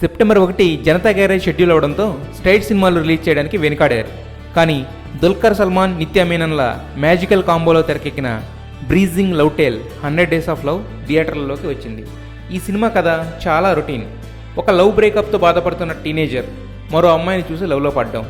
September 1 Janatha garage schedule అవడంతో straight సినిమాలు release చేయడానికి వెనుకాడారు. కానీ దుల్కర్ సల్మాన్, నిత్యా మీనన్ల మ్యాజికల్ కాంబోలో తెరకెక్కిన breezing love tale 100 days of love థియేటర్లలోకి వచ్చింది. ఈ సినిమా కథ చాలా రొటీన్. ఒక లవ్ బ్రేకప్తో బాధపడుతున్న టీనేజర్ మరో అమ్మాయిని చూసి లవ్లో పడ్డం,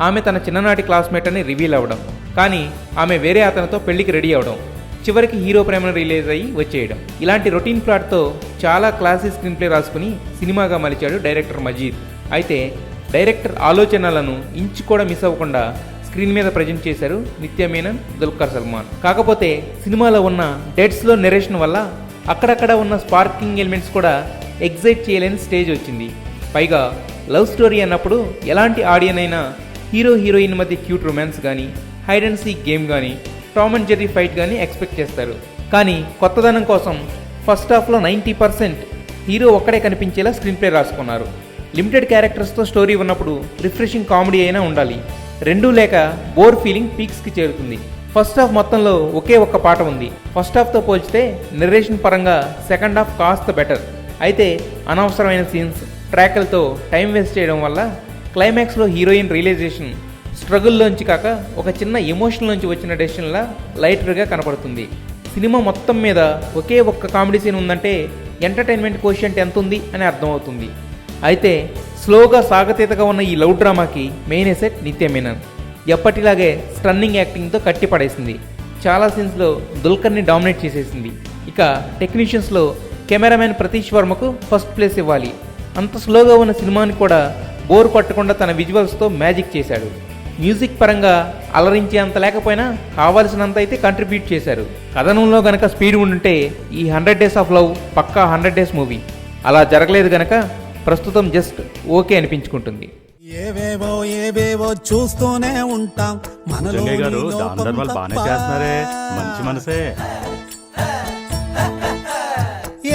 ఆమె తన చిన్ననాటి క్లాస్మేట్ అని రివీల్ అవ్వడం, కానీ ఆమె వేరే అతనితో పెళ్లికి రెడీ అవ్వడం, చివరికి హీరో ప్రేమను రిలీజ్ అయ్యి వచ్చేయడం. ఇలాంటి రొటీన్ ప్లాట్తో చాలా క్లాసీ స్క్రీన్ ప్లే రాసుకుని సినిమాగా మలిచాడు డైరెక్టర్ మజీద్. అయితే డైరెక్టర్ ఆలోచనలను ఇంచు కూడా మిస్ అవ్వకుండా స్క్రీన్ మీద ప్రజెంట్ చేశారు నిత్యా మీనన్, దుల్కర్ సల్మాన్. కాకపోతే సినిమాలో ఉన్న డెడ్ స్లో నెరేషన్ వల్ల అక్కడక్కడ ఉన్న స్పార్కింగ్ ఎలిమెంట్స్ కూడా ఎగ్జైట్ చేయలేని స్టేజ్ వచ్చింది. పైగా లవ్ స్టోరీ అన్నప్పుడు ఎలాంటి ఆడియన్ అయినా హీరో హీరోయిన్ మధ్య క్యూట్ రొమాన్స్ కానీ, హైడ్ అండ్ సీక్ గేమ్ కానీ, టామ్ అండ్ జెర్రీ ఫైట్ కానీ ఎక్స్పెక్ట్ చేస్తారు. కానీ కొత్తదనం కోసం ఫస్ట్ హాఫ్లో 90% హీరో ఒక్కడే కనిపించేలా స్క్రీన్ ప్లే రాసుకున్నారు. లిమిటెడ్ క్యారెక్టర్స్తో స్టోరీ ఉన్నప్పుడు రిఫ్రెషింగ్ కామెడీ అయినా ఉండాలి. రెండూ లేక బోర్ ఫీలింగ్ పీక్స్కి చేరుతుంది. ఫస్ట్ హాఫ్ మొత్తంలో ఒకే ఒక్క పాట ఉంది. ఫస్ట్ హాఫ్తో పోల్చితే నెరేషన్ పరంగా సెకండ్ హాఫ్ కాస్త బెటర్. అయితే అనవసరమైన సీన్స్, ట్రాక్లతో టైం వేస్ట్ చేయడం వల్ల క్లైమాక్స్లో హీరోయిన్ రియలైజేషన్ స్ట్రగుల్లోంచి కాక ఒక చిన్న ఎమోషన్ నుంచి వచ్చిన డెసిషన్లా లైటర్గా కనపడుతుంది. సినిమా మొత్తం మీద ఒకే ఒక్క కామెడీ సీన్ ఉందంటే ఎంటర్టైన్మెంట్ కోషియంట్ ఎంత ఉంది అని అర్థమవుతుంది. అయితే స్లోగా సాగతీతగా ఉన్న ఈ లవ్ డ్రామాకి మెయిన్ ఎసెట్ నిత్యా మీనన్. ఎప్పటిలాగే స్టన్నింగ్ యాక్టింగ్తో కట్టి పడేసింది. చాలా సీన్స్లో దుల్కర్ని డామినేట్ చేసేసింది. ఇక టెక్నీషియన్స్లో కెమెరామెన్ ప్రతీష్ వర్మకు ఫస్ట్ ప్లేస్ ఇవ్వాలి. అంత స్లోగా ఉన్న సినిమాని కూడా బోర్ కొట్టకుండా తన విజువల్స్తో మ్యాజిక్ చేశాడు. మ్యూజిక్ పరంగా అలరించేంత లేకపోయినా కావాల్సినంత అయితే కంట్రిబ్యూట్ చేశారు. కథనంలో గనక స్పీడ్ ఉండుంటే ఈ 100 డేస్ ఆఫ్ లవ్ పక్కా 100 డేస్ మూవీ. అలా జరగలేదు గనక ప్రస్తుతం జస్ట్ ఓకే అనిపించుకుంటుంది. ఏవేవో ఏవేవో చూస్తూనే ఉంటాం. జంగయ్య గారు దాన ధర్మాలు బాగానే చేస్తున్నారే, మంచి మనసే.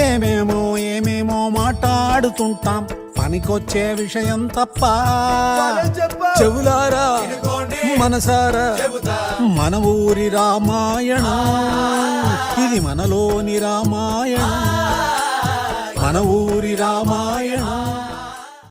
ఏమేమో ఏమేమో మాట్లాడుతుంటాం, పనికొచ్చే విషయం తప్ప. చెవులారా మనసారా మన ఊరి రామాయణం, ఇది మనలోని రామాయణం, మన ఊరి రామాయణం.